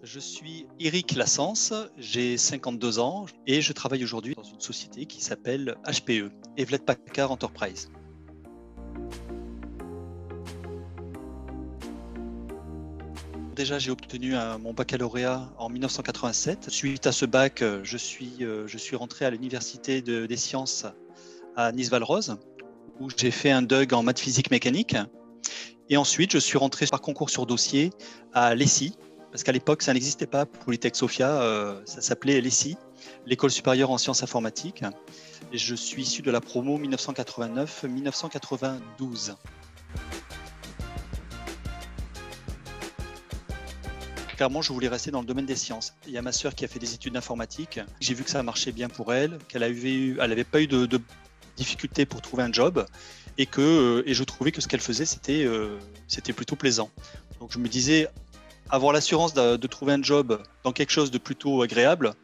Je suis Éric Lassens, j'ai 52 ans et je travaille aujourd'hui dans une société qui s'appelle HPE, Hewlett Packard Enterprise. Déjà, j'ai obtenu mon baccalauréat en 1987. Suite à ce bac, je suis rentré à l'Université des sciences à Nice-Valrose, où j'ai fait un DUG en maths physique mécanique. Et ensuite, je suis rentré par concours sur dossier à l'ESSI, parce qu'à l'époque, ça n'existait pas, Polytech Sofia, ça s'appelait l'ESSI, l'École supérieure en sciences informatiques. Et je suis issu de la promo 1989-1992. Clairement, je voulais rester dans le domaine des sciences. Il y a ma sœur qui a fait des études d'informatique. J'ai vu que ça marchait bien pour elle, qu'elle n'avait pas eu de difficultés pour trouver un job et je trouvais que ce qu'elle faisait, c'était plutôt plaisant. Donc je me disais, avoir l'assurance de trouver un job dans quelque chose de plutôt agréable,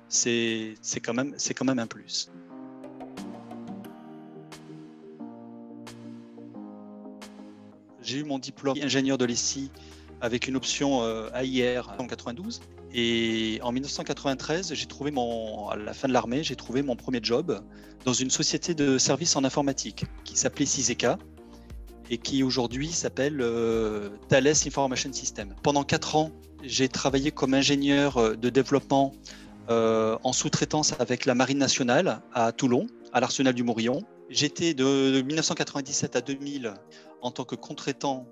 c'est quand même un plus. J'ai eu mon diplôme ingénieur de l'ESSI avec une option AIR en 92. Et en 1993, à la fin de l'armée, j'ai trouvé mon premier job dans une société de services en informatique qui s'appelait Ciseka et qui aujourd'hui s'appelle Thales Information System. Pendant 4 ans, j'ai travaillé comme ingénieur de développement en sous-traitance avec la Marine nationale à Toulon, à l'Arsenal du Morillon. J'étais de 1997 à 2000 en tant que contractant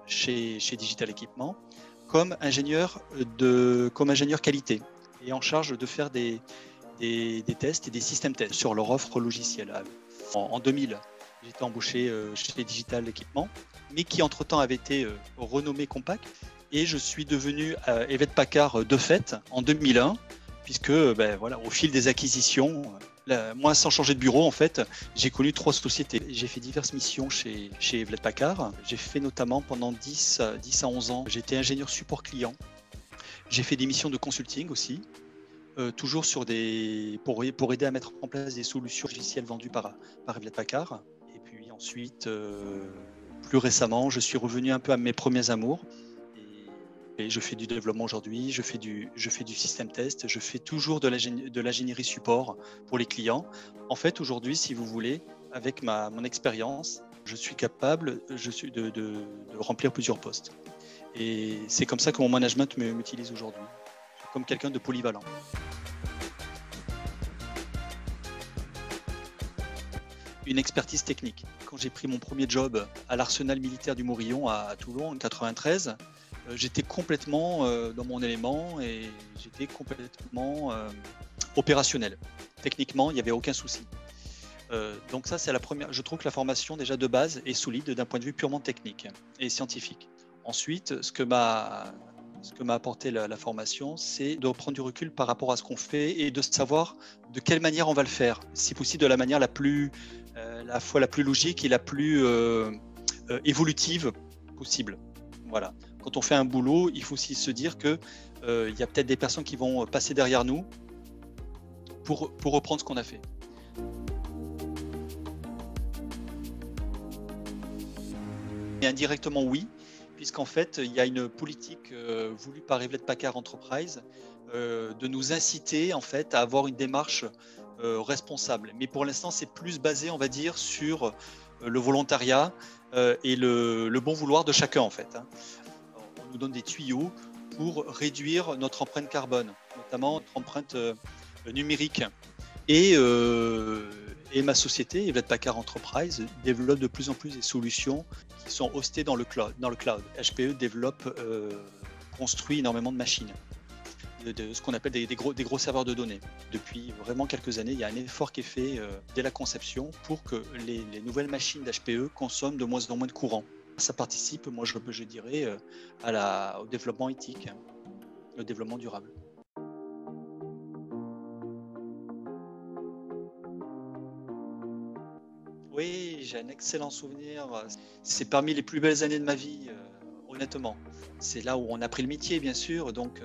chez Digital Equipment comme ingénieur qualité et en charge de faire des tests et des systèmes tests sur leur offre logicielle. En 2000, j'ai été embauché chez Digital Equipment, mais qui entre-temps avait été renommé Compaq, et je suis devenu Hewlett Packard de fait en 2001, puisque au fil des acquisitions, moi sans changer de bureau en fait, j'ai connu 3 sociétés. J'ai fait diverses missions chez Hewlett Packard. J'ai fait notamment pendant 10 à 11 ans, j'étais ingénieur support client. J'ai fait des missions de consulting aussi, toujours pour aider à mettre en place des solutions logicielles vendues par Hewlett Packard. Et puis ensuite, plus récemment, je suis revenu un peu à mes premiers amours. Et je fais du développement aujourd'hui, je fais du système test, je fais toujours de l'ingénierie support pour les clients. En fait, aujourd'hui, si vous voulez, avec mon expérience, je suis capable de remplir plusieurs postes. Et c'est comme ça que mon management m'utilise aujourd'hui, comme quelqu'un de polyvalent. Une expertise technique. Quand j'ai pris mon premier job à l'arsenal militaire du Morillon à Toulon en 1993, j'étais complètement dans mon élément et j'étais complètement opérationnel. Techniquement, il n'y avait aucun souci. Donc ça, c'est la première. Je trouve que la formation déjà de base est solide d'un point de vue purement technique et scientifique. Ensuite, ce que m'a apporté la formation, c'est de prendre du recul par rapport à ce qu'on fait et de savoir de quelle manière on va le faire. Si possible, de la manière la fois la plus logique et la plus évolutive possible. Voilà. Quand on fait un boulot, il faut aussi se dire qu'il y a peut-être des personnes qui vont passer derrière nous pour reprendre ce qu'on a fait. Et indirectement, oui, puisqu'en fait, il y a une politique voulue par Hewlett Packard Enterprise de nous inciter en fait, à avoir une démarche responsable. Mais pour l'instant, c'est plus basé, on va dire, sur le volontariat et le bon vouloir de chacun, en fait. On nous donne des tuyaux pour réduire notre empreinte carbone, notamment notre empreinte numérique. Et ma société, Hewlett Packard Enterprise, développe de plus en plus des solutions qui sont hostées dans le cloud. HPE construit énormément de machines, de ce qu'on appelle des gros serveurs de données. Depuis vraiment quelques années, il y a un effort qui est fait dès la conception pour que les nouvelles machines d'HPE consomment de moins en moins de courant. Ça participe, moi je dirais, au développement éthique, au développement durable. Oui, j'ai un excellent souvenir. C'est parmi les plus belles années de ma vie, honnêtement. C'est là où on a pris le métier, bien sûr. Donc,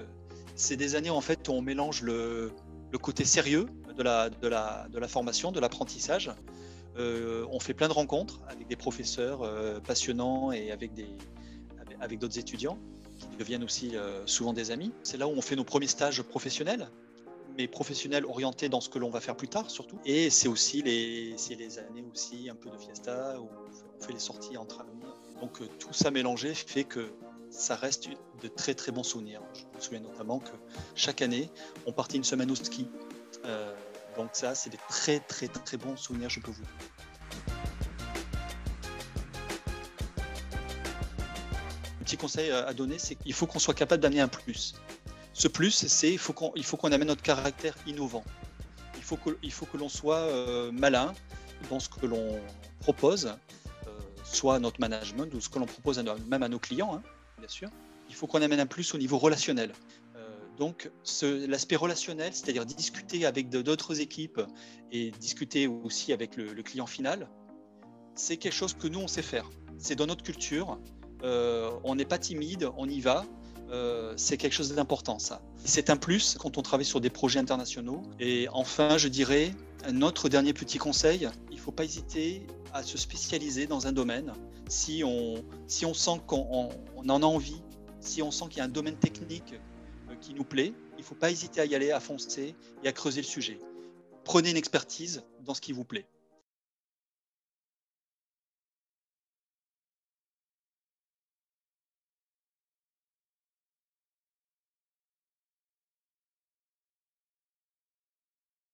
c'est des années en fait où on mélange le côté sérieux de la formation, de l'apprentissage. On fait plein de rencontres avec des professeurs passionnants et avec d'autres étudiants. qui deviennent aussi souvent des amis. C'est là où on fait nos premiers stages professionnels, mais professionnels orientés dans ce que l'on va faire plus tard surtout. Et c'est aussi les années aussi un peu de fiesta, où on fait les sorties entre amis. Donc tout ça mélangé fait que ça reste de très très bons souvenirs. Je me souviens notamment que chaque année, on partait une semaine au ski. Donc ça, c'est des très très très bons souvenirs, je peux vous dire. Un petit conseil à donner, c'est qu'il faut qu'on soit capable d'amener un plus. Ce plus, c'est il faut qu'on amène notre caractère innovant. Il faut que l'on soit malin dans ce que l'on propose, soit à notre management ou ce que l'on propose même à nos clients, hein, bien sûr. Il faut qu'on amène un plus au niveau relationnel. Donc l'aspect relationnel, c'est-à-dire discuter avec d'autres équipes et discuter aussi avec le client final, c'est quelque chose que nous, on sait faire. C'est dans notre culture. On n'est pas timide, on y va. C'est quelque chose d'important, ça. C'est un plus quand on travaille sur des projets internationaux. Et enfin, je dirais, notre dernier petit conseil, il ne faut pas hésiter à se spécialiser dans un domaine. Si on sent qu'on en a envie, si on sent qu'il y a un domaine technique qui nous plaît, il ne faut pas hésiter à y aller, à foncer et à creuser le sujet. Prenez une expertise dans ce qui vous plaît.